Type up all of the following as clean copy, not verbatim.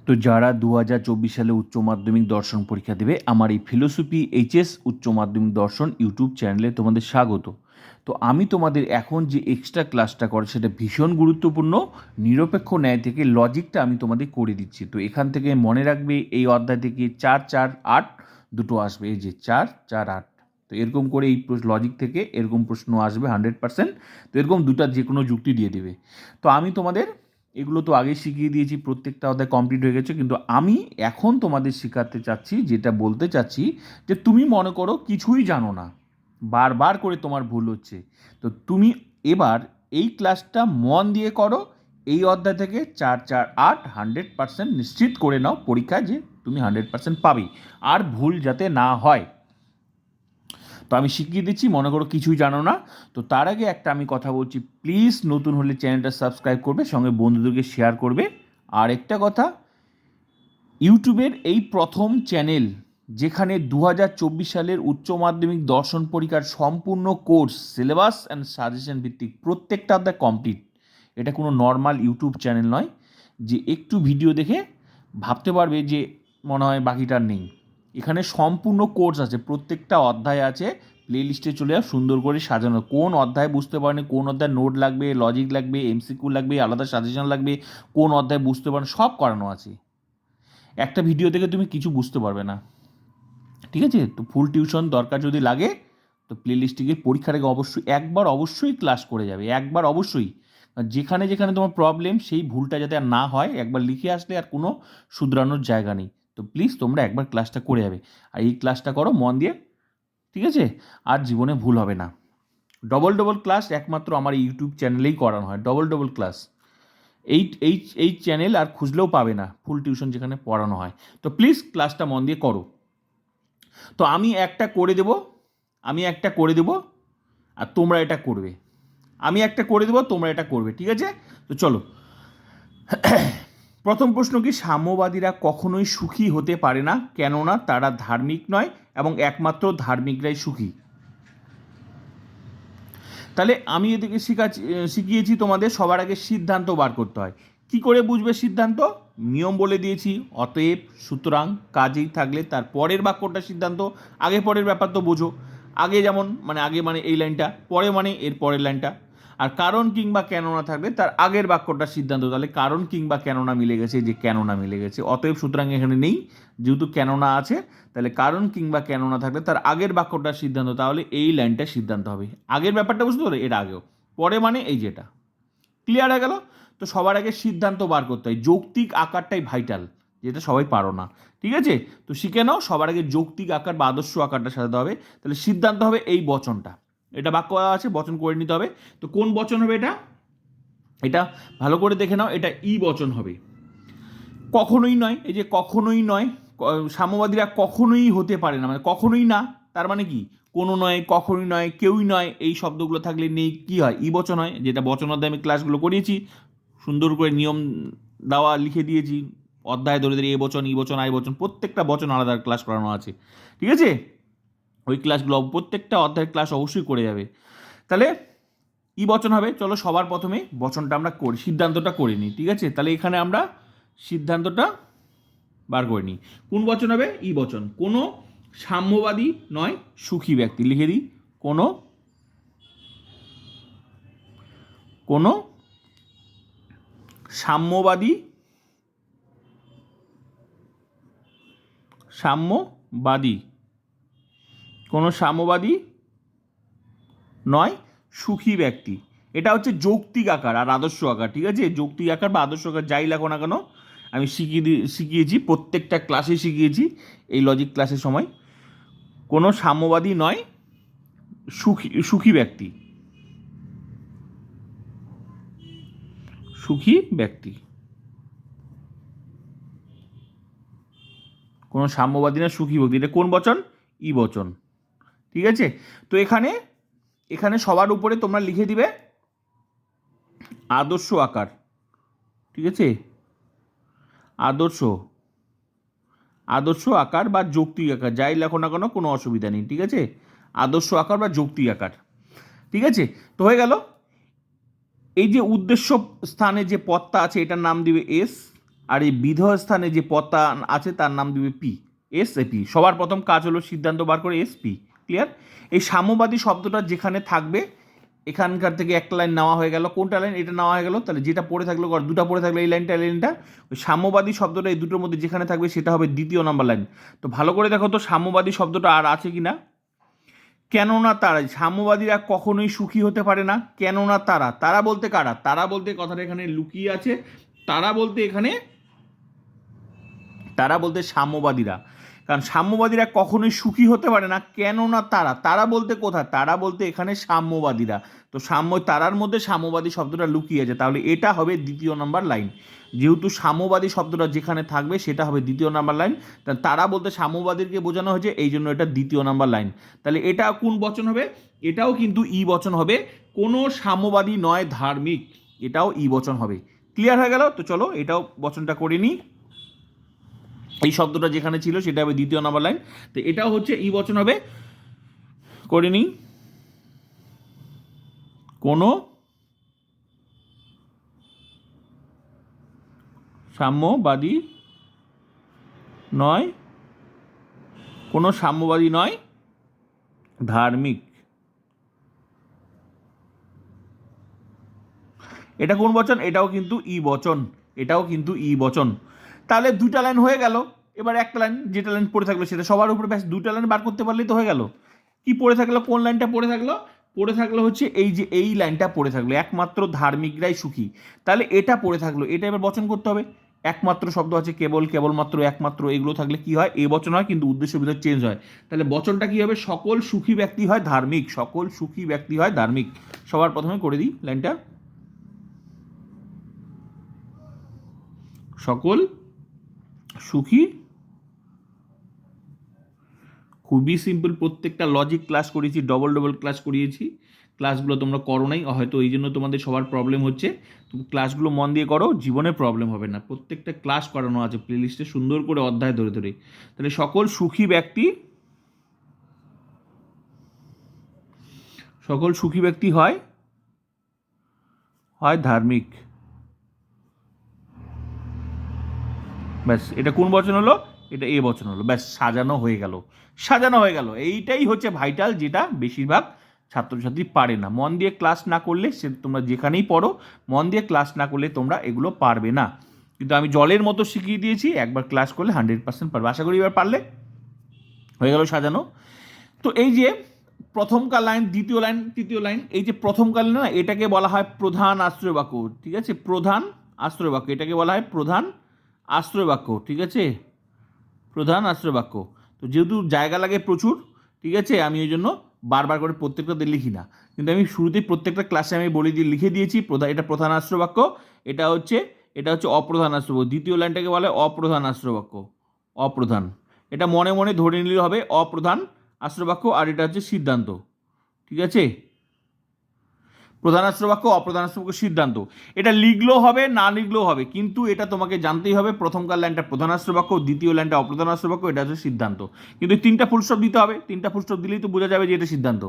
তো যারা 2024 সালে উচ্চ মাধ্যমিক দর্শন পরীক্ষা দেবে, আমার এই ফিলোসফি এইচএস উচ্চ মাধ্যমিক দর্শন ইউটিউব চ্যানেলে তোমাদের স্বাগত। তো আমি তোমাদের এখন যে এক্সট্রা ক্লাসটা করে সেটা ভীষণ গুরুত্বপূর্ণ। নিরপেক্ষ ন্যায় থেকে লজিকটা আমি তোমাদের করে দিচ্ছি। তো এখান থেকে মনে রাখবে এই অধ্যায় থেকে 4, 4, 8 দুটো আসবে, এই যে 4, 4, 8। তো এরকম করে এই লজিক থেকে এরকম প্রশ্ন আসবে 100%। তো এরকম দুটো যে কোনো যুক্তি দিয়ে দেবে। তো আমি তোমাদের এগুলো তো আগেই শিখিয়ে দিয়েছি, প্রত্যেকটা অধ্যায় কমপ্লিট হয়ে গেছে, কিন্তু আমি এখন তোমাদের শেখাতে চাচ্ছি, যেটা বলতে চাচ্ছি যে তুমি মনে করো কিছুই জানো না, বারবার করে তোমার ভুল হচ্ছে, তো তুমি এবার এই ক্লাসটা মন দিয়ে করো। এই অধ্যায় থেকে 4, 4, 8 100% নিশ্চিত করে নাও পরীক্ষায় যে তুমি 100% পাবে, আর ভুল যাতে না হয়। তো আমি শিখিয়ে দিচ্ছি, মনে করো কিছুই জানো না। তো তার আগে একটা আমি কথা বলছি, প্লিজ নতুন হলে চ্যানেলটা সাবস্ক্রাইব করবে, সঙ্গে বন্ধুদেরকে শেয়ার করবে। আর একটা কথা, ইউটিউবের এই প্রথম চ্যানেল যেখানে 2024 সালের উচ্চ মাধ্যমিক দর্শন পরীক্ষার সম্পূর্ণ কোর্স, সিলেবাস অ্যান্ড সাজেশন ভিত্তিক প্রত্যেকটা অধ্যায় কমপ্লিট। এটা কোনো নর্মাল ইউটিউব চ্যানেল নয় যে একটু ভিডিও দেখে ভাবতে পারবে যে মনে হয় বাকিটার নেই। এখানে সম্পূর্ণ কোর্স আছে, প্রত্যেকটা অধ্যায় আছে, প্লে লিস্টে চলে যাও, সুন্দর করে সাজানো। কোন অধ্যায় বুঝতে পারেনি, কোন অধ্যায় নোট লাগবে, লজিক লাগবে, এমসিকিউ লাগবে, আলাদা সাজেশন লাগবে, কোন অধ্যায় বুঝতে পারেন, সব করানো আছে। একটা ভিডিও থেকে তুমি কিছু বুঝতে পারবে না, ঠিক আছে? তো ফুল টিউশন দরকার যদি লাগে তো প্লে লিস্টে গিয়ে পরীক্ষার আগে অবশ্যই ক্লাস করে যাবে, একবার অবশ্যই। যেখানে যেখানে তোমার প্রবলেম, সেই ভুলটা যাতে আর না হয়, একবার লিখে আসলে আর কোনো শুধরানোর জায়গা নেই। তো প্লিজ তোমরা একবার ক্লাসটা করে যাবে, আর এই ক্লাসটা করো মন দিয়ে, ঠিক আছে? আর জীবনে ভুল হবে না। ডবল ডবল ক্লাস একমাত্র আমার ইউটিউব চ্যানেলেই করানো হয়, ডবল ডবল ক্লাস। এই এই এই চ্যানেল আর খুঁজলেও পাবে না, ফুল টিউশন যেখানে পড়ানো হয়। তো প্লিজ ক্লাসটা মন দিয়ে করো। তো আমি একটা করে দেব, আর তোমরা এটা করবে। আমি একটা করে দেবো, তোমরা এটা করবে, ঠিক আছে? তো চলো, প্রথম প্রশ্ন কি, সাম্যবাদীরা কখনোই সুখী হতে পারে না, কেননা তারা ধার্মিক নয় এবং একমাত্র ধার্মিকরাই সুখী। তাহলে আমি এদিকে শিখিয়েছি তোমাদের সবার আগে সিদ্ধান্ত বার করতে হয়। কি করে বুঝবে সিদ্ধান্ত? নিয়ম বলে দিয়েছি, অতএব, সুতরাং, কাজেই থাকলে তার পরের বাক্যটা সিদ্ধান্ত। আগে পরের ব্যাপার তো বোঝো। আগে যেমন আগে মানে এই লাইনটা, পরে মানে এর পরের লাইনটা। আর কারণ কিংবা কেননা থাকলে তার আগের বাক্যটা সিদ্ধান্ত। তাহলে কারণ কিংবা কেননা মিলে গেছে, যে কেননা মিলে গেছে, অতএব সুতরাং এখানে নেই, যেহেতু কেননা আছে। তাহলে কারণ কিংবা কেননা থাকলে তার আগের বাক্যটার সিদ্ধান্ত, তাহলে এই লাইনটা সিদ্ধান্ত হবে। আগের ব্যাপারটা বুঝতে পারো, এটা আগেও, পরে মানে এই যেটা। ক্লিয়ার হয়ে গেল? তো সবার আগে সিদ্ধান্ত বার করতে হয়, যৌক্তিক আকারটাই ভাইটাল, যেটা সবাই পারো না, ঠিক আছে? তো শিখে নাও, সবার আগে যৌক্তিক আকার বা আদর্শ আকারটা সাজাতে হবে। তাহলে সিদ্ধান্ত হবে এই বচনটা, এটা বাক্য আছে, বচন করে নিতে হবে। তো কোন বচন হবে এটা? এটা ভালো করে দেখে নাও, এটা ই বচন হবে। কখনোই নয়, এই যে কখনোই নয়, সাম্যবাদীরা কখনোই হতে পারে না, মানে কখনোই না, তার মানে কি কোনো নয়, কখনোই নয়, কেউই নয়, এই শব্দগুলো থাকলে নেই, কি হয়? ই বচন হয়, যেটা বচন অধ্যায়ে আমি ক্লাসগুলো করিয়েছি, সুন্দর করে নিয়ম দেওয়া লিখে দিয়েছি, অধ্যায় ধরে ধরে এ বচন, ই বচন, আই বচন, প্রত্যেকটা বচন আলাদা ক্লাস করানো আছে, ঠিক আছে? ওই ক্লাসগুলো প্রত্যেকটা অধ্যায়ের ক্লাস অবশ্যই করে যাবে। তাহলে ই বচন হবে। চলো সবার প্রথমে বচনটা আমরা করি, সিদ্ধান্তটা করে নিই, ঠিক আছে? তাহলে এখানে আমরা সিদ্ধান্তটা বার করে নিই। কোন বচন হবে? ই বচন। কোনো সাম্যবাদী নয় সুখী ব্যক্তি, লিখে দিই, কোনো কোনো সাম্যবাদী কোনো সাম্যবাদী নয় সুখী ব্যক্তি। এটা হচ্ছে যৌক্তিক আকার আর আদর্শ আকার, ঠিক আছে? যৌক্তিক আকার বা আদর্শ আকার যাই লেখো না কেন, আমি শিখিয়েছি, প্রত্যেকটা ক্লাসে শিখিয়েছি, এই লজিক ক্লাসের সময়। কোনো সাম্যবাদী নয় সুখী ব্যক্তি, কোনো সাম্যবাদী না সুখী ব্যক্তি, এটা কোন বচন? ই বচন, ঠিক আছে? তো এখানে সবার উপরে তোমরা লিখে দিবে আদর্শ আকার, ঠিক আছে? আদর্শ আকার বা যৌক্তিক আকার যাই লেখো না কেন, কোনো অসুবিধা নেই, ঠিক আছে? আদর্শ আকার বা যৌক্তিক আকার, ঠিক আছে? তো হয়ে গেল। এই যে উদ্দেশ্য স্থানে যে পদটা আছে, এটার নাম দিবে এস, আর এই বিধেয় স্থানে যে পদটা আছে তার নাম দিবে পি, এস এ পি। সবার প্রথম কাজ হলো সিদ্ধান্ত বার করে এস পি। ক্লিয়ার? এই সাম্যবাদী শব্দটা যেখানে থাকবে এখানকার থেকে একটা লাইন নেওয়া হয়ে গেল, কোনটা লাইন? এটা নেওয়া হয়ে গেল। তাহলে যেটা পড়ে থাকলো, দুটা পড়ে থাকলো, এই লাইনটা, এই লাইনটা, ওই সাম্যবাদী শব্দটা এই দুটোর মধ্যে যেখানে থাকবে সেটা হবে দ্বিতীয় নাম্বার লাইন। তো ভালো করে দেখো তো সাম্যবাদী শব্দটা আর আছে কি না। কেননা তারা, সাম্যবাদীরা কখনোই সুখী হতে পারে না। কেননা তারা, তারা বলতে কারা? তারা বলতে কথাটা এখানে লুকিয়ে আছে। তারা বলতে এখানে, তারা বলতে সাম্যবাদীরা, কারণ সাম্যবাদীরা কখনোই সুখী হতে পারে না। কেননা তারা, তারা বলতে কোথায়? তারা বলতে এখানে সাম্যবাদীরা। তো সাম্য, তারার মধ্যে সাম্যবাদী শব্দটা লুকিয়ে আছে, তাহলে এটা হবে দ্বিতীয় নাম্বার লাইন। যেহেতু সাম্যবাদী শব্দটা যেখানে থাকবে সেটা হবে দ্বিতীয় নাম্বার লাইন। তারা বলতে সাম্যবাদীকে বোঝানো হয়েছে, এই জন্য এটা দ্বিতীয় নাম্বার লাইন। তাহলে এটা কোন বচন হবে? এটাও কিন্তু ই বচন হবে। কোনো সাম্যবাদী নয় ধার্মিক, এটাও ই বচন হবে। ক্লিয়ার হয়ে গেল? তো চলো এটাও বচনটা করে নিই। এই শব্দটা যেখানে ছিল সেটা হবে দ্বিতীয় নাম্বার লাইন। তো এটাও হচ্ছে ই বচন হবে। করে নিই। কোনো সাম্যবাদী নয়, কোনো সাম্যবাদী নয় ধার্মিক। এটা কোন বচন? এটাও কিন্তু ই বচন, এটাও কিন্তু ই বচন। তাহলে দুটা লাইন হয়ে গেল। এবার একটা লাইন, যেটা লাইন পড়ে থাকলো সেটা সবার উপরে, ব্যাস দুটা লাইন বার করতে পারলেই তো হয়ে গেল। কি পড়ে থাকলো? কোন লাইনটা পড়ে থাকলো? পড়ে থাকলো হচ্ছে এই যে এই লাইনটা পড়ে থাকলো, একমাত্র ধার্মিকরাই সুখী। তাহলে এটা পড়ে থাকলো, এটা এবার বচন করতে হবে। একমাত্র শব্দ আছে, কেবল, কেবলমাত্র, একমাত্র, এগুলো থাকলে কি হয়? এ বচন হয়, কিন্তু উদ্দেশ্য ভিতর চেঞ্জ হয়। তাহলে বচনটা কি হবে? সকল সুখী ব্যক্তি হয় ধার্মিক, সকল সুখী ব্যক্তি হয় ধার্মিক। সবার প্রথমে করে দিই লাইনটা। সকল সুখী, খুবই সিম্পল। প্রত্যেকটা লজিক ক্লাস করিয়েছি, ডবল ডবল ক্লাস করিয়েছি। ক্লাসগুলো তোমরা করো নাই, হয়তো এই জন্য তোমাদের সবার প্রবলেম হচ্ছে। তুমি ক্লাসগুলো মন দিয়ে করো, জীবনে প্রবলেম হবে না। প্রত্যেকটা ক্লাস করানো আছে প্লেলিস্টে সুন্দর করে, অধ্যায় ধরে ধরে। তাহলে সকল সুখী ব্যক্তি, সকল সুখী ব্যক্তি হয় ধার্মিক। ব্যাস, এটা কোন বচন হলো? এটা এ বচন হলো। ব্যাস, সাজানো হয়ে গেল, সাজানো হয়ে গেল। এইটাই হচ্ছে ভাইটাল, যেটা বেশিরভাগ ছাত্রছাত্রী পারে না। মন দিয়ে ক্লাস না করলে, সে তোমরা যেখানেই পড়ো, মন দিয়ে ক্লাস না করলে তোমরা এগুলো পারবে না। কিন্তু আমি জলের মতো শিখিয়ে দিয়েছি, একবার ক্লাস করলে 100% পারবে। আশা করি এবার পারলে। হয়ে গেল সাজানো। তো এই যে প্রথমকার লাইন, দ্বিতীয় লাইন, তৃতীয় লাইন, এই যে প্রথমকার লাইন না, এটাকে বলা হয় প্রধান আশ্রয় বাক্য। ঠিক আছে? প্রধান আশ্রয় বাক্য, এটাকে বলা হয় প্রধান আশ্রয় বাক্য। ঠিক আছে? প্রধান আশ্রয় বাক্য। তো যেহেতু জায়গা লাগে প্রচুর, ঠিক আছে, আমি ওই জন্য বারবার করে প্রত্যেকটাতে লিখি না, কিন্তু আমি শুরুতেই প্রত্যেকটা ক্লাসে আমি বলে দিয়ে লিখে দিয়েছি। এটা প্রধান আশ্রয় বাক্য, এটা হচ্ছে অপ্রধান আশ্রয় বাক্য। দ্বিতীয় লাইনটাকে বলে অপ্রধান আশ্রয় বাক্য। অপ্রধান, এটা মনে মনে ধরে নিলে হবে অপ্রধান আশ্রয় বাক্য। আর এটা হচ্ছে সিদ্ধান্ত। ঠিক আছে? প্রধান আশ্রয় বাক্য, অপ্রধান আশ্রয় বাক্য, সিদ্ধান্ত। এটা লিখলেও হবে, না লিখলেও হবে, কিন্তু এটা তোমাকে জানতেই হবে। প্রথমকার লাইনটা প্রধান আশ্রয় বাক্য, দ্বিতীয় লাইনটা অপ্রধান আশ্রয় বাক্য, এটা হচ্ছে সিদ্ধান্ত। কিন্তু তিনটা ফুল স্টপ দিতে হবে, তিনটা ফুল স্টপ দিলেই তো বোঝা যাবে যে এটা সিদ্ধান্ত।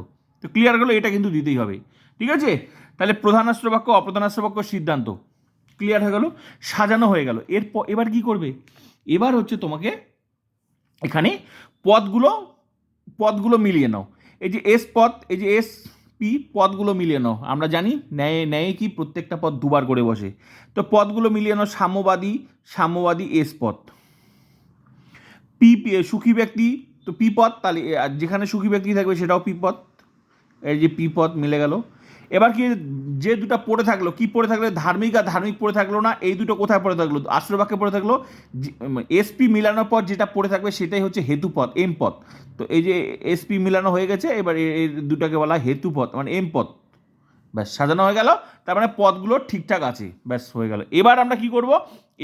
তো ক্লিয়ার হলো, এটা কিন্তু দিতেই হবে। ঠিক আছে? তাহলে প্রধান আশ্রয় বাক্য, অপ্রধান আশ্রয় বাক্য, সিদ্ধান্ত। ক্লিয়ার হয়ে গেল, সাজানো হয়ে গেল। এরপর এবার কি করবে? এবার হচ্ছে তোমাকে এখানে পদগুলো মিলিয়ে নাও। এই যে এস পদ, এই যে এস পি, পদগুলো মিলিয়ে নাও। আমরা জানি ন্যায় ন্যায় কি প্রত্যেকটা পদ দুবার করে বসে। তো পদগুলো মিলিয়ে নাও। সাম্যবাদী এস পদ। পি, সুখী ব্যক্তি, তো পি পদ, তাহলে যেখানে সুখী ব্যক্তি থাকবে সেটাও পি পদ। এই যে পি পদ মিলে গেল। এবার কি, যে দুটো পড়ে থাকলো, কি পড়ে থাকলো? ধার্মিক আর ধার্মিক পড়ে থাকলো না। এই দুটো কোথায় পড়ে থাকলো? আশ্রয় বাক্যে পড়ে থাকলো। এসপি মিলানোর পর যেটা পড়ে থাকবে সেটাই হচ্ছে হেতুপদ, এম পদ। তো এই যে এসপি মিলানো হয়ে গেছে, এবার এই দুটাকে বলা হয় হেতুপদ, মানে এম পদ। ব্যাস, সাজানো হয়ে গেল। তার মানে পদগুলো ঠিকঠাক আছে। ব্যাস, হয়ে গেল। এবার আমরা কি করব?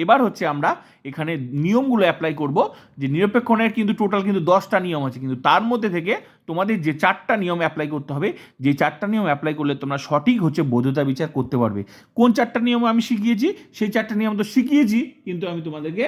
এবার হচ্ছে আমরা এখানে নিয়মগুলো অ্যাপ্লাই করব। যে নিরপেক্ষণের কিন্তু টোটাল কিন্তু 10টা নিয়ম আছে, কিন্তু তার মধ্যে থেকে তোমাদের যে 4টা নিয়ম অ্যাপ্লাই করতে হবে, যে 4টা নিয়ম অ্যাপ্লাই করলে তোমরা সঠিক হচ্ছে বৈধতা বিচার করতে পারবে। কোন 4টা নিয়ম আমি শিখিয়েছি? সেই 4টা নিয়ম তো শিখিয়েছি, কিন্তু আমি তোমাদেরকে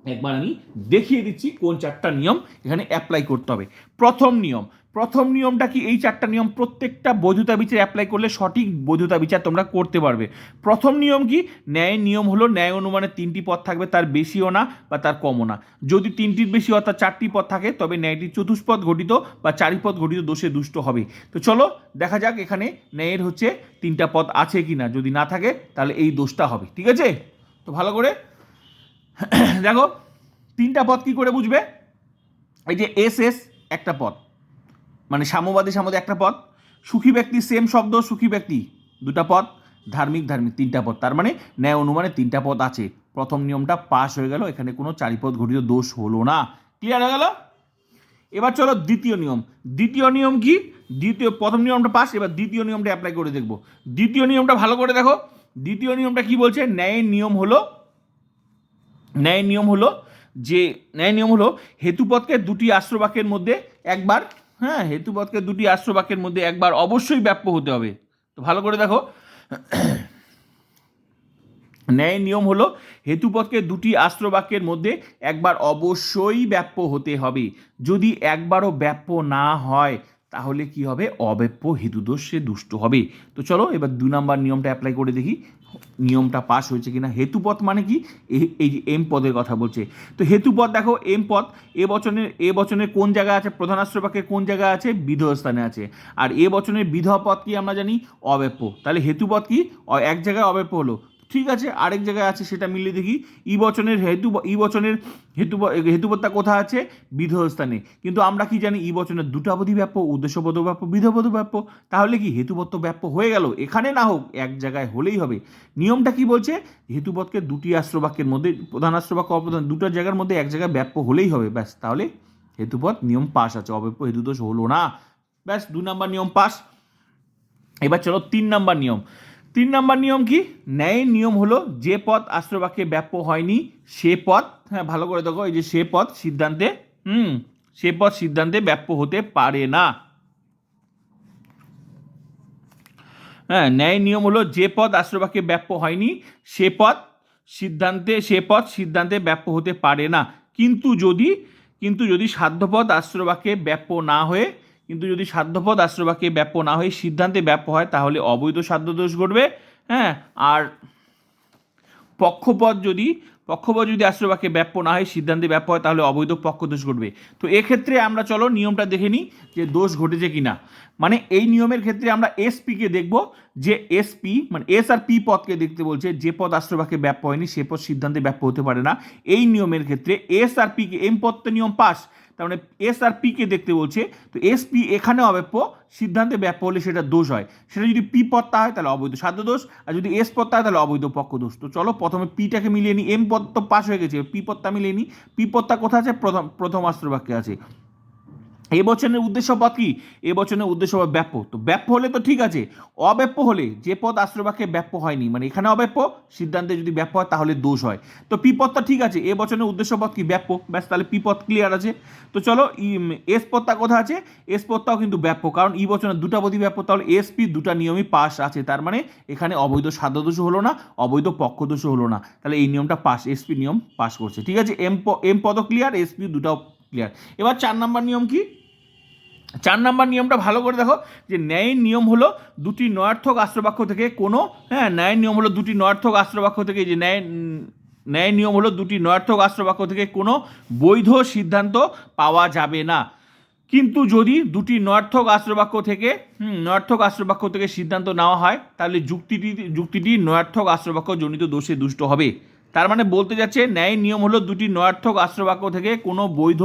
একবার আমি দেখিয়ে দিচ্ছি কোন 4টা নিয়ম এখানে অ্যাপ্লাই করতে হবে। প্রথম নিয়ম, প্রথম নিয়মটা কি, এই চারটা নিয়ম প্রত্যেকটা বৈধতা বিচার অ্যাপ্লাই করলে সঠিক বৈধতা বিচার তোমরা করতে পারবে। প্রথম নিয়ম কি, ন্যায়ের নিয়ম হলো ন্যায় অনুমানের 3টি পদ থাকবে, তার বেশিও না বা তার কমও না। যদি 3টির বেশি অর্থাৎ 4টি পদ থাকে তবে ন্যায়টি চতুষ্পদ ঘটিত বা চারিপদ ঘটিত দোষে দুষ্ট হবে। তো চলো দেখা যাক এখানে ন্যায়ের হচ্ছে 3টা পদ আছে কি না, যদি না থাকে তাহলে এই দোষটা হবে। ঠিক আছে, তো ভালো করে দেখো 3টা পদ কি করে বুঝবে। এই যে এস এস একটা পদ, মানে সাম্যবাদী সাম্যবাদী একটা পদ, সুখী ব্যক্তি সেম শব্দ, সুখী ব্যক্তি 2টা পদ, ধার্মিক ধার্মিক 3টা পদ, তার মানে ন্যায় অনুমানে 3টা পদ আছে। প্রথম নিয়মটা পাস হয়ে গেল, এখানে কোনো চারিপদ ঘটিত দোষ হলো না। ক্লিয়ার হয়ে গেল। এবার চলো দ্বিতীয় নিয়ম। দ্বিতীয় নিয়ম কি, প্রথম নিয়মটা পাস, এবার দ্বিতীয় নিয়মটা অ্যাপ্লাই করে দেখবো। দ্বিতীয় নিয়মটা ভালো করে দেখো। দ্বিতীয় নিয়মটা কি বলছে, ন্যায়ের নিয়ম হলো যে হেতুপদকে 2টি আশ্রবাক্যের মধ্যে একবার, হ্যাঁ হেতুপদকে 2টি আশ্রবাক্যের মধ্যে একবার অবশ্যই ব্যাপ্য হতে হবে। তো ভালো করে দেখো, ন্যায়ের নিয়ম হলো হেতুপদকে 2টি আশ্রবাক্যের মধ্যে একবার অবশ্যই ব্যাপ্য হতে হবে। যদি একবারও ব্যাপ্য না হয় তাহলে কি হবে, অব্যাপ্য হেতুদোষে দুষ্ট হবে। তো চলো এবার 2 নম্বর নিয়মটা অ্যাপ্লাই করে দেখি নিয়মটা পাস হয়েছে কিনা। হেতুপদ মানে কি, এই যে এম পদের কথা বলছে। তো হেতুপদ দেখো, এম পদ এ বচনের কোন জায়গায় আছে, প্রধান আশ্রবাক্যের কোন জায়গায় আছে, বিধেয় স্থানে আছে। আর এ বচনের বিধেয় পদ কি আমরা জানি, অব্যাপ্য। তাহলে হেতুপদ কি, এক জায়গায় অব্যাপ্য হলো, ঠিক আছে, আরেক জায়গায় আছে সেটা মিলিয়ে দেখি। ই বচনের হেতুপদটা কোথায় আছে, বিধেয় স্থানে। কিন্তু আমরা কি জানি, ই বচনের 2টা অবধি ব্যাপ্য, উদ্দেশ্যপদ ব্যাপ্য, বিধেয়পদ ব্যাপ্য। তাহলে কি হেতুপদ তো ব্যাপ্য হয়ে গেল, এখানে না হোক এক জায়গায় হলেই হবে। নিয়মটা কি বলছে, হেতুপদকে 2টি আশ্রবাক্যের মধ্যে, প্রধান আশ্রবাক্য অপ্রধান 2টা জায়গার মধ্যে এক জায়গায় ব্যাপ্য হলেই হবে, ব্যাস। তাহলে হেতুপদ নিয়ম পাস আছে, অব্যাপ্য হেতুদোষ হলো না, ব্যাস 2 নম্বর নিয়ম পাস। এবার চলো 3 নম্বর নিয়ম। 3 নম্বর নিয়ম কি, ন্যায়ের নিয়ম হলো যে পদ আশ্রবাক্যে ব্যাপ্য হয়নি সে পদ, হ্যাঁ ভালো করে দেখো, এই যে সে পদ সিদ্ধান্তে ব্যাপ্য হতে পারে না। হ্যাঁ, ন্যায়ের নিয়ম হলো যে পদ আশ্রবাক্যে ব্যাপ্য হয়নি সে পদ সিদ্ধান্তে ব্যাপ্য হতে পারে না। কিন্তু যদি সাধ্যপদ আশ্রবাক্যে ব্যাপ্য না হয়ে সিদ্ধান্তে ব্যাপ্য হয় তাহলে অবৈধ সাধ্য দোষ ঘটবে। হ্যাঁ, আর পক্ষপদ যদি আশ্রবাক্যে ব্যাপ্য না হয় সিদ্ধান্তে ব্যাপ্য হয় তাহলে অবৈধ পক্ষদোষ ঘটবে। তো এক্ষেত্রে আমরা চলো নিয়মটা দেখে নিই যে দোষ ঘটেছে কিনা। মানে এই নিয়মের ক্ষেত্রে আমরা এসপিকে দেখব, যে এসপি মানে এস আর পি পদকে দেখতে বলছে, যে পদ আশ্রবাক্যে ব্যাপ্য হয়নি সে পদ সিদ্ধান্তে ব্যাপ্য হতে পারে না। এই নিয়মের ক্ষেত্রে এস আর পিকে, এম পদ তো নিয়ম পাস, তার মানে এস আর পিকে দেখতে বলছে। তো এস পি এখানে অব্যাপ্য, সিদ্ধান্তে ব্যাপ্য হলে সেটা দোষ হয়। সেটা যদি পি পদটা হয় তাহলে অবৈধ সাধ্য দোষ, আর যদি এস পদটা হয় তাহলে অবৈধ পক্ষ দোষ। তো চলো প্রথমে পিটাকে মিলিয়ে নিই, এম পদ তো পাস হয়ে গেছে, পি পদটা মিলিয়ে নিই। পি পদটা কোথায় আছে, প্রথম আশ্রবাক্যে আছে। এ বচনের উদ্দেশ্য পদ কি, এ বচনের উদ্দেশ্য পদ ব্যাপ্য। তো ব্যাপ্য হলে তো ঠিক আছে, অব্যাপ্য হলে যে পদ আশ্রবাক্যে ব্যাপ্য হয়নি, মানে এখানে অব্যাপ্য, সিদ্ধান্তে যদি ব্যাপ্য হয় তাহলে দোষ হয়। তো পি পদটা ঠিক আছে, এ বচনের উদ্দেশ্য পদ কি, ব্যাপ্য, ব্যাস তাহলে পি পদ ক্লিয়ার আছে। তো চলো এস পদটা কোথায় আছে, এস পদটাও কিন্তু ব্যাপ্য, কারণ ই বচনের 2টা পদই ব্যাপ্য, তাহলে এস পি 2টা নিয়মই পাস আছে। তার মানে এখানে অবৈধ সাধ্য দোষও হলো না, অবৈধ পক্ষ দোষও হলো না, তাহলে এই নিয়মটা পাস, এসপি নিয়ম পাস করছে। ঠিক আছে, এম পদও ক্লিয়ার, এসপি 2টাও ক্লিয়ার। এবার 4 নম্বর নিয়ম কি, 4 নম্বর নিয়মটা ভালো করে দেখো, যে ন্যায়ের নিয়ম হলো 2টি নয়ার্থক আশ্রবাক্য থেকে কোনো, ন্যায়ের নিয়ম হলো 2টি নয়ার্থক আশ্রবাক্য থেকে, যে ন্যায়ের নিয়ম হলো 2টি নয়ার্থক আশ্রবাক্য থেকে কোনো বৈধ সিদ্ধান্ত পাওয়া যাবে না। কিন্তু যদি 2টি নয়ার্থক আশ্রবাক্য থেকে সিদ্ধান্ত নেওয়া হয় তাহলে যুক্তিটি নয়ার্থক আশ্রবাক্য জনিত দোষে দুষ্ট হবে। তার মানে বলতে যাচ্ছে ন্যায়ের নিয়ম হলো 2টি নয়ার্থক আশ্রবাক্য থেকে কোনো বৈধ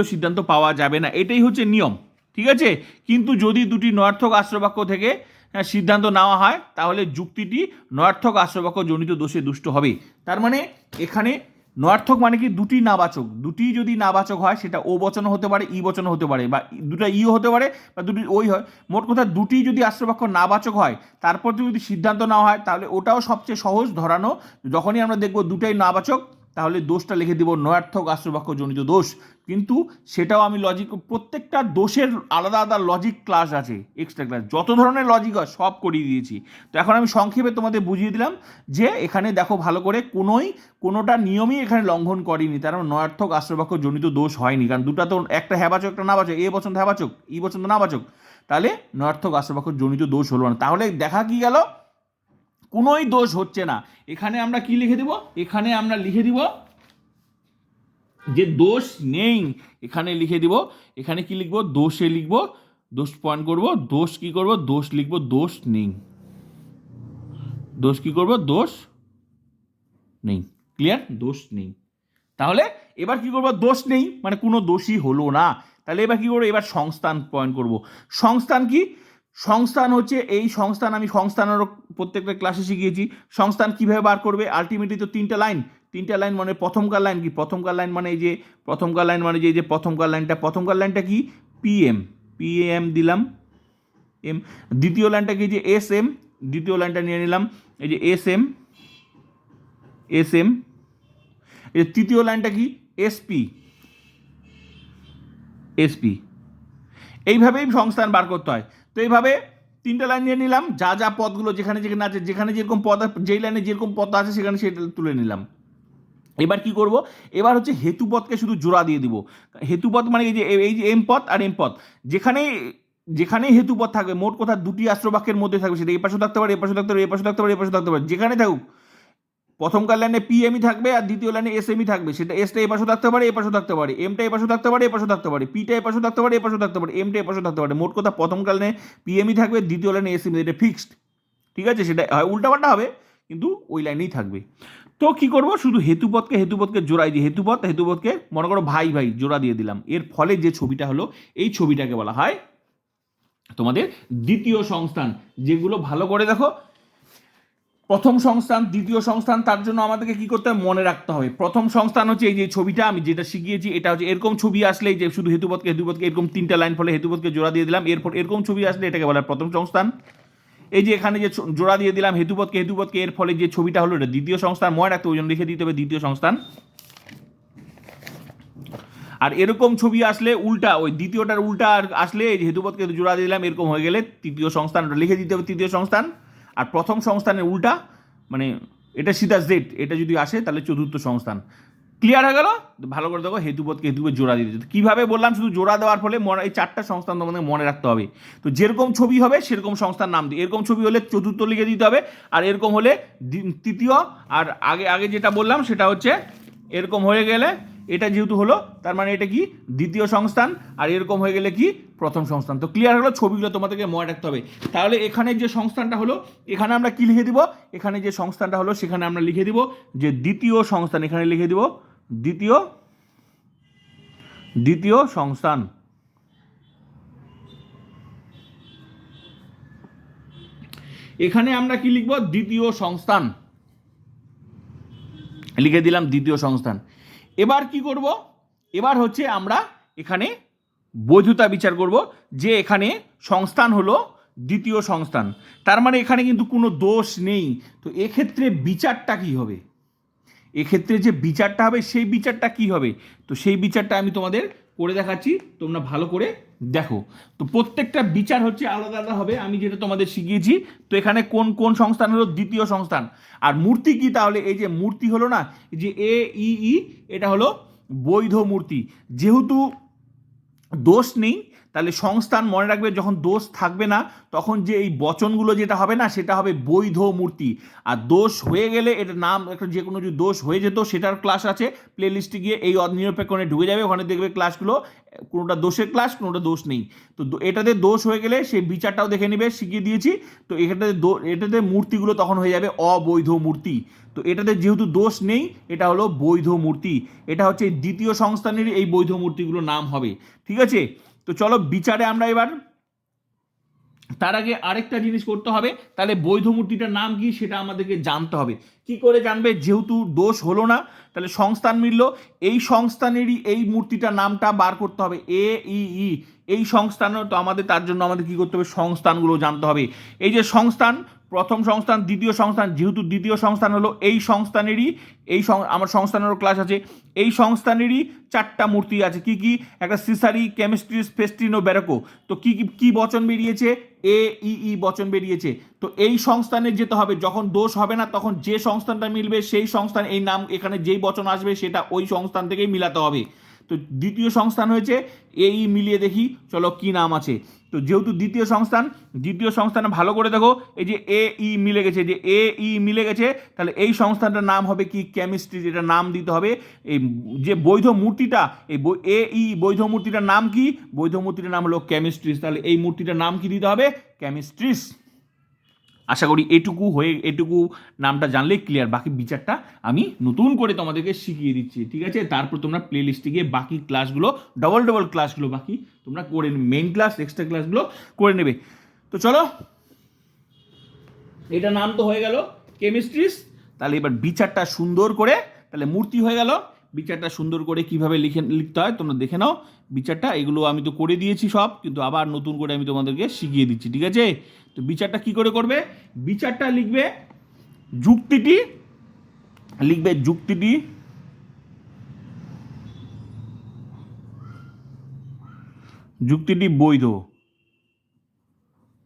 সিদ্ধান্ত পাওয়া যাবে না, এটাই হচ্ছে নিয়ম। ঠিক আছে, কিন্তু যদি 2টি নয়ার্থক আশ্রবাক্য থেকে সিদ্ধান্ত নেওয়া হয় তাহলে যুক্তিটি নয়ার্থক আশ্রবাক্য জনিত দোষে দুষ্ট হবে। তার মানে এখানে নয়ার্থক মানে কি, 2টি নাবাচক, 2টি যদি নাবাচক হয় সেটা ও বচন হতে পারে, ই বচন হতে পারে, বা 2টা ইও হতে পারে, বা 2টি ওই হয়। মোট কথা 2টি যদি আশ্রবাক্য নাবাচক হয় তারপর যদি সিদ্ধান্ত নেওয়া হয় তাহলে ওটাও সবচেয়ে সহজ ধরানো। যখনই আমরা দেখবো 2টাই নাবাচক তাহলে দোষটা লিখে দিব নয়ার্থক আশ্রবাক্য জনিত দোষ। কিন্তু সেটাও আমি লজিক, প্রত্যেকটা দোষের আলাদা আলাদা লজিক ক্লাস আছে, এক্সট্রা ক্লাস যত ধরনের লজিক হয় সব করিয়ে দিয়েছি। তো এখন আমি সংক্ষেপে তোমাদের বুঝিয়ে দিলাম যে এখানে দেখো ভালো করে, কোনোটা নিয়মই এখানে লঙ্ঘন করেনি, তার মানে নয়ার্থক আশ্রবাক্য জনিত দোষ হয়নি। কারণ দুটা তো, একটা হ্যাবাচক একটা নাবাচক, এ বচন হ্যাবাচক, ই বচন তো নাবাচক, তাহলে নয়ার্থক আশ্রবাক্য জনিত দোষ হলো না। তাহলে দেখা কি গেল, কোনোই দোষ হচ্ছে না। এখানে আমরা কি লিখে দিব, এখানে আমরা লিখে দিব যে দোষ নেই। এখানে লিখে দিব, এখানে কি লিখবো, দোষে লিখবো, দোষ পয়েন্ট করব, দোষ কি করব, দোষ লিখবো, দোষ নেই, দোষ কি করব, দোষ নেই। ক্লিয়ার, দোষ নেই। তাহলে এবার কি করবো, দোষ নেই মানে কোনো দোষই হলো না। তাহলে এবার কি করবো, এবার সংস্থান পয়েন্ট করব। সংস্থান কি, সংস্থান হচ্ছে এই সংস্থান, আমি সংস্থানেরও প্রত্যেকটা ক্লাসে শিখিয়েছি। সংস্থান কিভাবে বার করবে, আলটিমেটলি তো তিনটা লাইন মানে প্রথমকার লাইন কি, প্রথমকার লাইন মানে এই যে প্রথমকার লাইন মানে যে প্রথমকার লাইনটা কি, পিএম দিলাম এম। দ্বিতীয় লাইনটা কি, যে এস এম, দ্বিতীয় লাইনটা নিয়ে নিলাম এই যে এস এম। এই তৃতীয় লাইনটা কি, এসপি। এইভাবেই সংস্থান বার করতে হয়। তো এইভাবে তিনটা লাইন নিয়ে নিলাম, যা পদগুলো যেখানে যেখানে আছে, যেখানে যেরকম পদ, যেই লাইনে যেরকম পদ আছে সেখানে সেটা তুলে নিলাম। এবার কি করব, এবার হচ্ছে হেতুপদকে শুধু জোড়া দিয়ে দিব। হেতুপদ মানে এই যে এম পদ আর এম পদ, যেখানেই হেতুপদ থাকবে, মোট কথা দুটি আশ্রবাক্যের মধ্যে থাকবে, সেটা এই পাশে থাকতে পারে, এ পাশে থাকতে পারে, এ পাশে থাকতে পারে, এ পাশে থাকতে পারে, যেখানে থাকুক প্রথমকার লাইনে পিএমই থাকবে আর দ্বিতীয় লাইনে এসএমই থাকবে। সেটা এসটা এ পাশে থাকতে পারে, এ পাশে থাকতে পারে, এমটা এ পাশে থাকতে পারে, এ পাশে থাকতে পারে, পিটা এ পাশে থাকতে পারে, এ পাশে থাকতে পারে, এমটা এ পাশে থাকতে পারে। মোট কথা প্রথমকার লাইনে পিএমই থাকবে, দ্বিতীয় লাইনে এসএমই, এটা ফিক্সড। ঠিক আছে, সেটা হয় উল্টাপাল্টা হবে কিন্তু ওই লাইনেই থাকবে। তো কি করব, শুধু হেতুপদকে জোড়াই দিয়ে, হেতুপদকে মনে করো ভাই জোড়া দিয়ে দিলাম। এর ফলে যে ছবিটা হলো, এই ছবিটাকে বলা হয় তোমাদের দ্বিতীয় সংস্থান। যেগুলো ভালো করে দেখো, প্রথম সংস্থান, দ্বিতীয় সংস্থান, তার জন্য আমাদেরকে কি করতে হবে, মনে রাখতে হবে। প্রথম সংস্থান হচ্ছে এই যে ছবিটা আমি যেটা শিখিয়েছি, এটা হচ্ছে এরকম ছবি আসলে, যে শুধু হেতুপদকে এরকম তিনটা লাইন ফলে হেতুপদকে জোড়া দিয়ে দিলাম, এরপর এরকম ছবি আসলে এটাকে বলা হয় প্রথম সংস্থান। এই যে এখানে যে জোড়া দিয়ে দিলাম হেতুপদকে এর ফলে যে ছবিটা হলো, এটা দ্বিতীয় সংস্থান। মনে রাখতে ওই জন্য লিখে দিতে হবে দ্বিতীয় সংস্থান। আর এরকম ছবি আসলে উল্টা, ওই দ্বিতীয়টার উল্টা আসলে এই যে হেতুপদকে জোড়া দিয়ে দিলাম, এরকম হয়ে গেলে তৃতীয় সংস্থান, লিখে দিতে হবে তৃতীয় সংস্থান। আর প্রথম সংস্থানের উল্টা মানে এটা সিধা জেড, এটা যদি আসে তাহলে চতুর্থ সংস্থান। ক্লিয়ার হয়ে গেল, ভালো করে দেখো, হেতুপদকে জোড়া দিয়ে দিতে। কীভাবে বললাম, শুধু জোড়া দেওয়ার ফলে এই চারটা সংস্থান তোমাদের মনে রাখতে হবে। তো যেরকম ছবি হবে সেরকম সংস্থার নাম দিই। এরকম ছবি হলে চতুর্থ লিখে দিতে হবে, আর এরকম হলে তৃতীয়। আর আগে যেটা বললাম সেটা হচ্ছে এরকম হয়ে গেলে, এটা যেহেতু হলো তার মানে এটা কি, দ্বিতীয় সংস্থান। আর এরকম হয়ে গেলে কি, প্রথম সংস্থান। তো ক্লিয়ার হলো, ছবিগুলো তোমাদেরকে মনে রাখতে হবে। তাহলে এখানে যে সংস্থানটা হলো, এখানে আমরা কি লিখে দিব, এখানে যে সংস্থানটা হলো সেখানে আমরা লিখে দিব যে দ্বিতীয় সংস্থান। এখানে লিখে দিব দ্বিতীয় সংস্থান। এখানে আমরা কি লিখব, দ্বিতীয় সংস্থান লিখে দিলাম, দ্বিতীয় সংস্থান। এবার কি করব, এবার হচ্ছে আমরা এখানে বৈধতা বিচার করব, যে এখানে সংস্থান হলো দ্বিতীয় সংস্থান, তার মানে এখানে কিন্তু কোনো দোষ নেই। তো এক্ষেত্রে বিচারটা কি হবে, এক্ষেত্রে যে বিচারটা হবে সেই বিচারটা কি হবে, তো সেই বিচারটা আমি তোমাদের করে দেখাচ্ছি, তোমরা ভালো করে দেখো। তো প্রত্যেকটা বিচার হচ্ছে আলাদা আলাদা হবে, আমি যেটা তোমাদের শিখিয়েছি। তো এখানে কোন কোন সংস্থান হলো, দ্বিতীয় সংস্থান। আর মূর্তি কি, তাহলে এই যে মূর্তি হলো না, যে ই, এটা হলো বৈধ মূর্তি। যেহেতু দোষ নেই, তাহলে সংস্থান মনে রাখবে, যখন দোষ থাকবে না তখন যে এই বচনগুলো যেটা হবে না, সেটা হবে বৈধ মূর্তি। আর দোষ হয়ে গেলে এটার নাম, একটা যে কোনো যদি দোষ হয়ে যেত সেটার ক্লাস আছে, প্লে লিস্টে গিয়ে এই অনিরপেক্ষণে ঢুকে যাবে, ওখানে দেখবে ক্লাসগুলো, কোনোটা দোষের ক্লাস, কোনোটা দোষ নেই। তো এটাতে দোষ হয়ে গেলে সেই বিচারটাও দেখে নেবে, শিখিয়ে দিয়েছি। তো এটাতে মূর্তিগুলো তখন হয়ে যাবে অবৈধ মূর্তি। তো এটাতে যেহেতু দোষ নেই, এটা হলো বৈধ মূর্তি। এটা হচ্ছে দ্বিতীয় সংস্থানের এই বৈধ মূর্তিগুলোর নাম হবে। ঠিক আছে, তো চলো বিচারে আমরা এবার, তার আগে আরেকটা জিনিস করতে হবে, তাহলে বৈধ মূর্তিটার নাম কি সেটা আমাদেরকে জানতে হবে। কি করে জানবে? যেহেতু দোষ হলো না, তাহলে সংস্থান মিলল, এই সংস্থানেরই এই মূর্তিটার নামটা বার করতে হবে, এ ই ই, এই সংস্থানও তো আমাদের, তার জন্য আমাদের কি করতে হবে? সংস্থানগুলো জানতে হবে। এই যে সংস্থান, প্রথম সংস্থান, দ্বিতীয় সংস্থান, যেহেতু দ্বিতীয় সংস্থান হলো এই সংস্থানেরই, আমার সংস্থানেরও ক্লাস আছে, এই সংস্থানেরই 4টা মূর্তি আছে। কি কি? একটা সিসারি, কেমিস্ট্রিস, ফেস্টিনো, ব্যারোকো। তো কি কি কি বচন বেরিয়েছে? এ ই ই বচন বেরিয়েছে। তো এই সংস্থানে যেতে হবে, যখন দোষ হবে না তখন যে সংস্থানটা মিলবে সেই সংস্থান, এই নাম এখানে যেই বচন আসবে সেটা ওই সংস্থান থেকেই মিলাতে হবে। তো দ্বিতীয় সংস্থান হয়েছে এই, মিলিয়ে দেখি চলো কি নাম আছে। তো যেহেতু দ্বিতীয় সংস্থানে ভালো করে দেখো, এই যে এ ই মিলে গেছে, যে এ ই মিলে গেছে, তাহলে এই সংস্থানটার নাম হবে কি? কেমিস্ট্রি। যেটা নাম দিতে হবে এই যে বৈধ মূর্তিটা, এই এ ই বৈধ মূর্তিটার নাম কি? বৈধ মূর্তিটার নাম হলো কেমিস্ট্রিস। তাহলে এই মূর্তিটার নাম কি দিতে হবে? কেমিস্ট্রিস। আশা করি এটুকু নামটা জানলেই ক্লিয়ার। বাকি বিচারটা আমি নতুন করে তোমাদেরকে শিখিয়ে দিচ্ছি, ঠিক আছে? তারপর তোমরা প্লে লিস্টে গিয়ে বাকি ক্লাসগুলো, ডবল ক্লাসগুলো বাকি তোমরা করে মেইন ক্লাস, এক্সট্রা ক্লাসগুলো করে নেবে। তো চলো, এটা নাম তো হয়ে গেল কেমিস্ট্রিস। তাহলে এবার বিচারটা সুন্দর করে, তাহলে মূর্তি হয়ে গেল, বিচারটা সুন্দর করে কিভাবে লিখতে হয় তোমরা দেখে নাও। বিচারটা এগুলো আমি তো করে দিয়েছি সব, কিন্তু আবার নতুন করে আমি তোমাদেরকে শিখিয়ে দিচ্ছি, ঠিক আছে? তো বিচারটা কি করে করবে? বিচারটা লিখবে যুক্তিটি, যুক্তিটি বৈধ।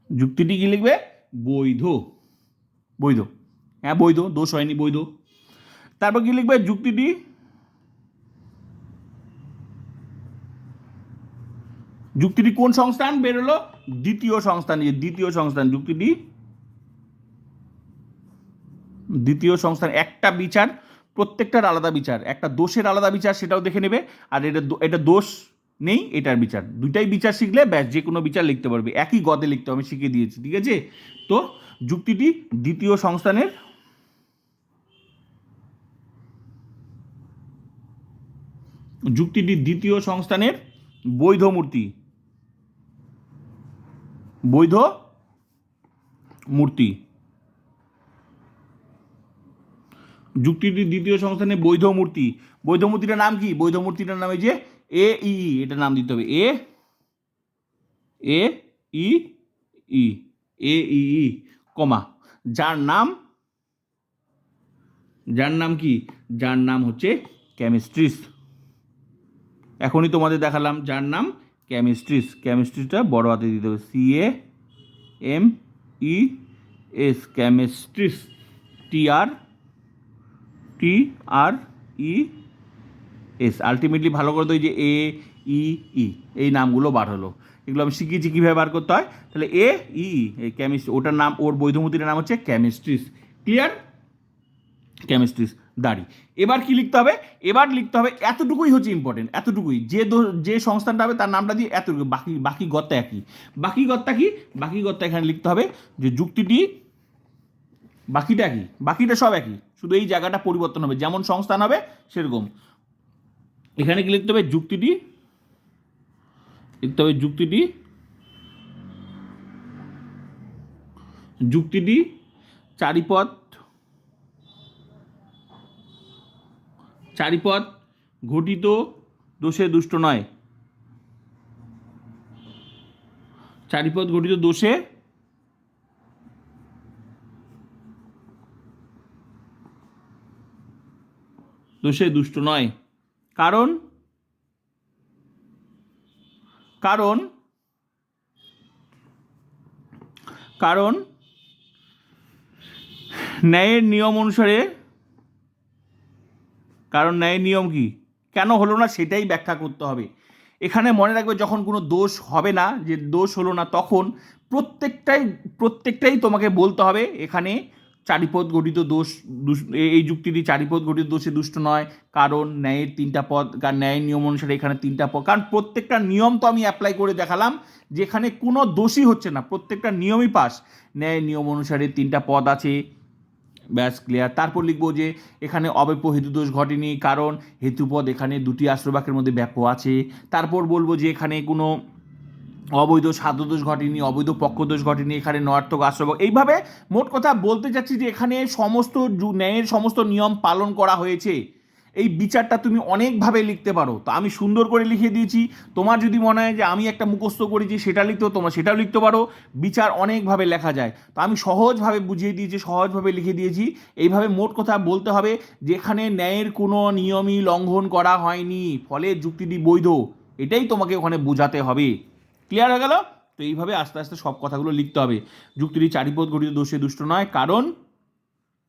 যুক্তিটি কি লিখবে? বৈধ। হ্যাঁ বৈধ, দোষ হয়নি, বৈধ। তারপর কি লিখবে? যুক্তিটি কোন সংস্থান বেরোলো? দ্বিতীয় সংস্থান। যুক্তিটি দ্বিতীয় সংস্থান। একটা বিচার, প্রত্যেকটার আলাদা বিচার, একটা দোষের আলাদা বিচার সেটাও দেখে নেবে। আর এটা দোষ নেই, এটার বিচার, দুইটাই বিচার শিখলে ব্যাস যে কোনো বিচার লিখতে পারবে, একই গদে লিখতে আমি শিখিয়ে দিয়েছি, ঠিক আছে? তো যুক্তিটি দ্বিতীয় সংস্থানের বৈধ মূর্তি। যুক্তিটি দ্বিতীয় সংস্থানের বৈধ মূর্তি। বৈধ মূর্তিটার নাম কি? বৈধ মূর্তিটার নাম এই যে এ ই ই, এটা নাম দিতে হবে এ ই ই, কমা, যার নাম কি? যার নাম হচ্ছে কেমিস্ট্রিস। এখনই তোমাদের দেখালাম যার নাম কেমিস্ট্রিস। কেমিস্ট্রিসটা বড় হাতে দিতে হবে, CAMES, কেমিস্ট্রিস, TRES। আলটিমেটলি ভালো করে তো, এই যে এ ই ই, এই নামগুলো বার হলো, এগুলো আমি শিখিয়েছি কীভাবে বার করতে হয়। তাহলে এ ই, এই কেমিস্ট্রি, ওটার নাম, ওর বৈধমূর্তিটার নাম হচ্ছে কেমিস্ট্রিস। ক্লিয়ার? কেমিস্ট্রিস দাঁড়ি। এবার কি লিখতে হবে? এবার লিখতে হবে, এতটুকুই হচ্ছে ইম্পর্টেন্ট, এতটুকুই, যে সংস্থানটা হবে তার নামটা দিয়ে এতটুকু, বাকি গত্তা একই। বাকি গত্তা এখানে লিখতে হবে যে যুক্তিটি, বাকিটা কি? বাকিটা সব একই, শুধু এই জায়গাটা পরিবর্তন হবে, যেমন সংস্থান হবে সেরকম। এখানে কি লিখতে হবে? যুক্তিটি চারিপদ ঘটিত দোষে দুষ্ট নয়। চারিপদ ঘটিত দোষে দুষ্ট নয়। কারণ ন্যায়ের নিয়ম অনুসারে, ন্যায়ের নিয়ম কি? কেন হলো না সেটাই ব্যাখ্যা করতে হবে। এখানে মনে রাখবে, যখন কোনো দোষ হবে না, যে দোষ হলো না, তখন প্রত্যেকটাই তোমাকে বলতে হবে এখানে চারিপদ গঠিত এই যুক্তিটি চারিপদ গঠিত দোষে দুষ্ট নয়, কারণ ন্যায়ের 3টা পদ, কারণ ন্যায়ের নিয়ম অনুসারে এখানে 3টা পদ, কারণ প্রত্যেকটা নিয়ম তো আমি অ্যাপ্লাই করে দেখালাম, যেখানে কোনো দোষই হচ্ছে না, প্রত্যেকটা নিয়মই পাস। ন্যায়ের নিয়ম অনুসারে 3টা পদ আছে, ব্যাস ক্লিয়ার। তারপর লিখবো যে এখানে অব্যপ্য হেতুদোষ ঘটেনি, কারণ হেতুপদ এখানে 2টি আশ্রবাক্যের মধ্যে ব্যাপ্য আছে। তারপর বলবো যে এখানে কোনো অবৈধ সাধ্যদোষ ঘটেনি, অবৈধ পক্ষদোষ ঘটেনি, এখানে নয়ার্থক আশ্রয়, এইভাবে মোট কথা বলতে চাচ্ছি যে এখানে সমস্ত ন্যায়ের সমস্ত নিয়ম পালন করা হয়েছে। এই বিচারটা তুমি অনেকভাবে লিখতে পারো, তো আমি সুন্দর করে লিখে দিয়েছি। তোমার যদি মনে হয় যে আমি একটা মুখস্থ করেছি সেটা লিখতেও, তোমরা সেটাও লিখতে পারো। বিচার অনেকভাবে লেখা যায়, তো আমি সহজভাবে বুঝিয়ে দিয়েছি, সহজভাবে লিখে দিয়েছি। এইভাবে মোট কথা বলতে হবে যেখানে ন্যায়ের কোনো নিয়মই লঙ্ঘন করা হয়নি, ফলে যুক্তিটি বৈধ, এটাই তোমাকে ওখানে বোঝাতে হবে। ক্লিয়ার হয়ে গেল? তো এইভাবে আস্তে আস্তে সব কথাগুলো লিখতে হবে। যুক্তিটি চারিপদ গঠিত দোষে দুষ্ট নয়, কারণ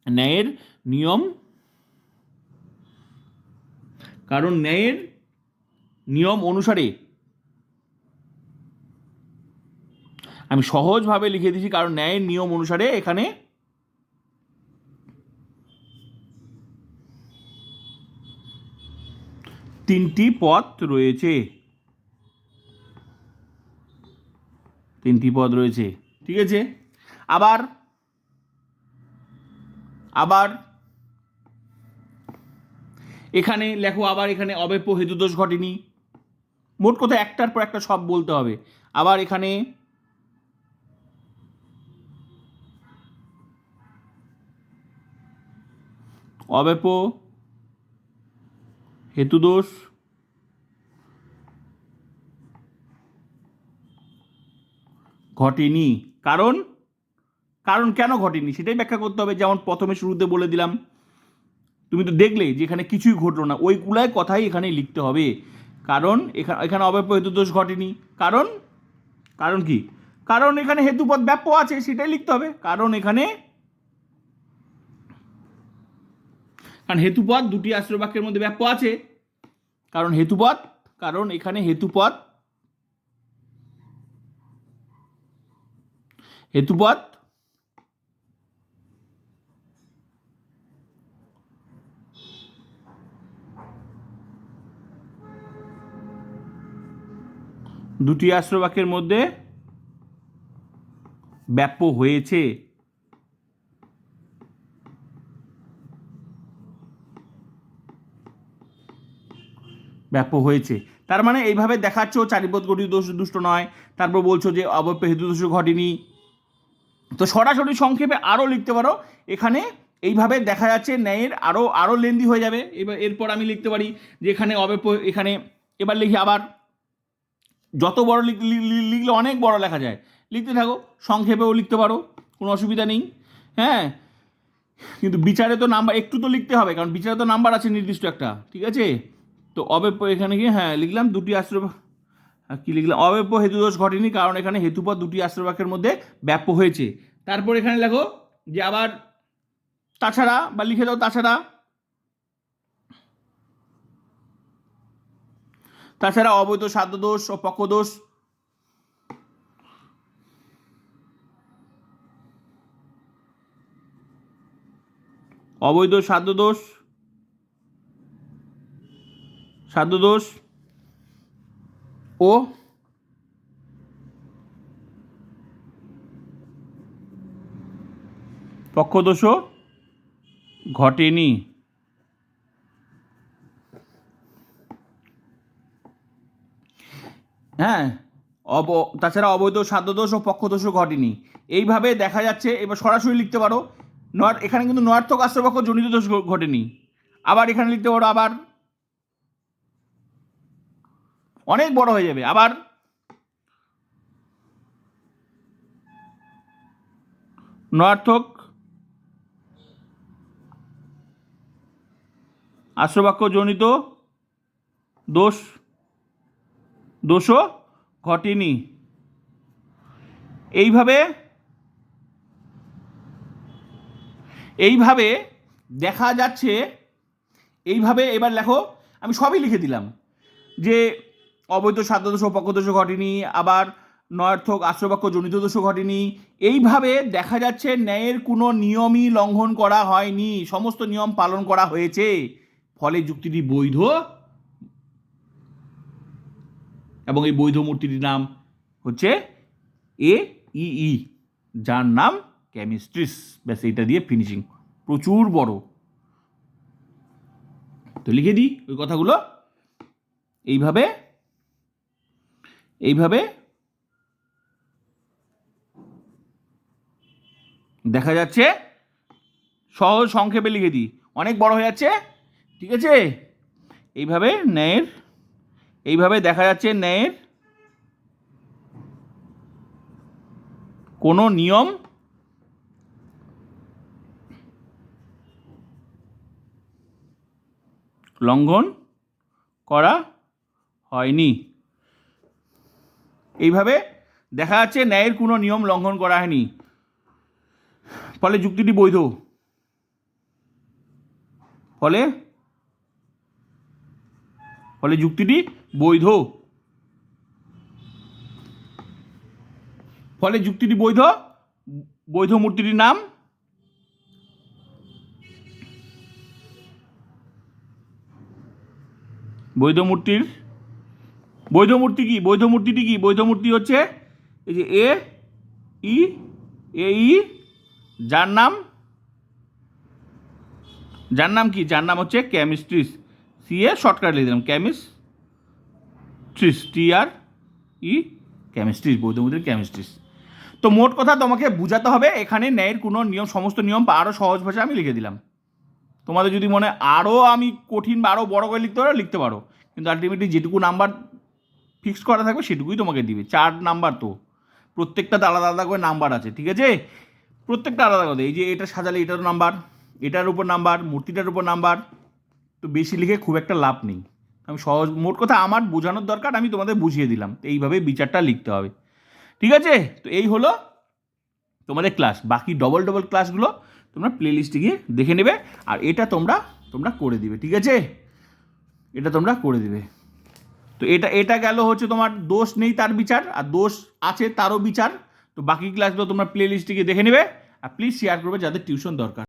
ন্যায়ের নিয়ম, কারণ ন্যায়ের নিয়ম অনুসারে, আমি সহজভাবে লিখে দিয়েছি, কারণ ন্যায়ের নিয়ম অনুসারে এখানে তিনটি পথ রয়েছে, তিনটি পদ রয়েছে। ঠিক আছে, আবার আবার এখানে লেখো, আবার এখানে অব্যপ্য হেতুদোষ ঘটেনি। মোট কথা একটার পর একটা সব বলতে হবে। আবার এখানে অব্যপ্য হেতুদোষ ঘটেনি, কারণ কারণ কেন ঘটেনি সেটাই ব্যাখ্যা করতে হবে। যেমন প্রথমে শুরুতে বলে দিলাম, তুমি তো দেখলে যে এখানে কিছুই ঘটলো না, ওইগুলাই কথাই এখানে লিখতে হবে। কারণ এখানে অব্যপ্য হেতুদোষ ঘটেনি, কারণ কারণ কি, কারণ এখানে হেতুপদ ব্যাপ্য আছে, সেটাই লিখতে হবে। কারণ এখানে, কারণ হেতুপদ দুটি আশ্রয় বাক্যের মধ্যে ব্যাপ্য আছে, কারণ হেতুপদ, কারণ এখানে হেতুপদ, হেতুপদ দুটি আশ্রয় বাক্যের মধ্যে ব্যাপ্য হয়েছে। ব্যাপ্য হয়েছে, তার মানে এইভাবে দেখাচ্ছ চারিপদ গঠিত দোষ দুষ্ট নয়, তারপর বলছো যে অব্যপ্য হেতুদোষ ঘটেনি। তো সরাসরি সংক্ষেপে আরও লিখতে পারো। এখানে এইভাবে দেখা যাচ্ছে ন্যায়ের আরও লেন্দি হয়ে যাবে। এবার এরপর আমি লিখতে পারি যে এখানে অব্যপ্য, এখানে এবার লিখি আবার, যত বড় লিখলে অনেক বড় লেখা যায়, লিখতে থাকো, সংক্ষেপেও লিখতে পারো, কোনো অসুবিধা নেই। হ্যাঁ, কিন্তু বিচারে তো নাম্বার একটু তো লিখতে হবে, কারণ বিচারে তো নাম্বার আছে নির্দিষ্ট একটা। ঠিক আছে, তো অব্যপ্য এখানে গিয়ে হ্যাঁ লিখলাম দুটি আশ্রয়, কি লিখলাম, অব্যপ্য হেতুদোষ ঘটেনি, কারণ এখানে হেতুপদ দুটি আশ্রয় বাক্যের মধ্যে ব্যাপ্য হয়েছে। তারপর এখানে লেখো যে আবার তাছাড়া, বা লিখে দাও তাছাড়া, তাছাড়া অবৈধ সাধ্যদোষ ও পক্ষদোষ, অবৈধ সাধ্যদোষ, সাধ্যদোষ ও পক্ষদোষও ঘটেনি। হ্যাঁ, তাছাড়া অবৈধ সাধ্যদোষ ও পক্ষদোষও ঘটেনি। এইভাবে দেখা যাচ্ছে। এবার সরাসরি লিখতে পারো, এখানে কিন্তু নয়ার্থক আশ্রয়পক্ষ জনিত দোষ ঘটেনি। আবার এখানে লিখতে পারো, আবার অনেক বড় হয়ে যাবে, আবার নয়ার্থক আশ্রয়বাক্য জনিত দোষও ঘটেনি। এইভাবে এইভাবে দেখা যাচ্ছে। এইভাবে এবার লেখো, আমি সবই লিখে দিলাম যে অবৈধ সাধ্যদোষ ও পক্ষদোষও ঘটেনি, আবার নয়ার্থক আশ্রয়বাক্য জনিত দোষও ঘটেনি। এইভাবে দেখা যাচ্ছে ন্যায়ের কোনো নিয়মই লঙ্ঘন করা হয়নি, সমস্ত নিয়ম পালন করা হয়েছে, ফলে যুক্তিটি বৈধ, এবং এই বৈধ মূর্তিটির নাম হচ্ছে AEE, যার নাম কেমিস্ট্রিস। ব্যাস এইটা দিয়ে ফিনিশিং, প্রচুর বড়। তো লিখে দিই ওই কথাগুলো। এইভাবে দেখা যাচ্ছে, সহজ সংক্ষেপে লিখে দিই, অনেক বড় হয়ে যাচ্ছে, ঠিক আছে। এইভাবে দেখা যাচ্ছে ন্যায়ের কোনো নিয়ম লঙ্ঘন করা হয়নি। এইভাবে দেখা যাচ্ছে ন্যায়ের কোনো নিয়ম লঙ্ঘন করা হয়নি, ফলে যুক্তিটি বৈধ। ফলে যুক্তিটি বৈধ। ফলে যুক্তিটি বৈধ। বৈধ মূর্তিটির নাম বৈধ মূর্তিটি কি? বৈধ মূর্তি হচ্ছে এই যে ই যার নাম কি? যার নাম হচ্ছে কেমিস্ট্রিস। CA শর্টকাট লিখে দিলাম, কেমিস্ট্রিস, TRE, কেমিস্ট্রিস, বৈধ মূর্তির কেমিস্ট্রিস। তো মোট কথা তোমাকে বোঝাতে হবে এখানে ন্যায়ের কোনো নিয়ম, সমস্ত নিয়ম আরও সহজ ভাষা আমি লিখে দিলাম। তোমাদের যদি মনে আরও আমি কঠিন বা আরও বড় করে লিখতে পারো, কিন্তু আলটিমেটলি যেটুকু নাম্বার ফিক্স করা থাকবে সেটুকুই তোমাকে দিবে। 4 নাম্বার, তো প্রত্যেকটাতে আলাদা আলাদা করে নাম্বার আছে, ঠিক আছে, প্রত্যেকটা আলাদা করে। এই যে এটা সাজালে এটার নাম্বার, এটার উপর নাম্বার, মূর্তিটার উপর নাম্বার, তো বেশি লিখে খুব একটা লাভ নেই। আমি সহজ, মোট কথা আমার বোঝানোর দরকার, আমি তোমাদের বুঝিয়ে দিলাম। এইভাবে বিচারটা লিখতে হবে, ঠিক আছে। তো এই হলো তোমাদের ক্লাস। বাকি ডবল ক্লাসগুলো তোমরা প্লে লিস্টে গিয়ে দেখে নেবে, আর এটা তোমরা করে দিবে, ঠিক আছে, এটা তোমরা করে দিবে। তো এটা গেল হচ্ছে তোমার দোষ নেই তার বিচার, আর দোষ আছে তারও বিচার। তো বাকি ক্লাসগুলো তোমরা প্লে লিস্টে গিয়ে দেখে নেবে, আর প্লিজ শেয়ার করবে যাদের টিউশন দরকার।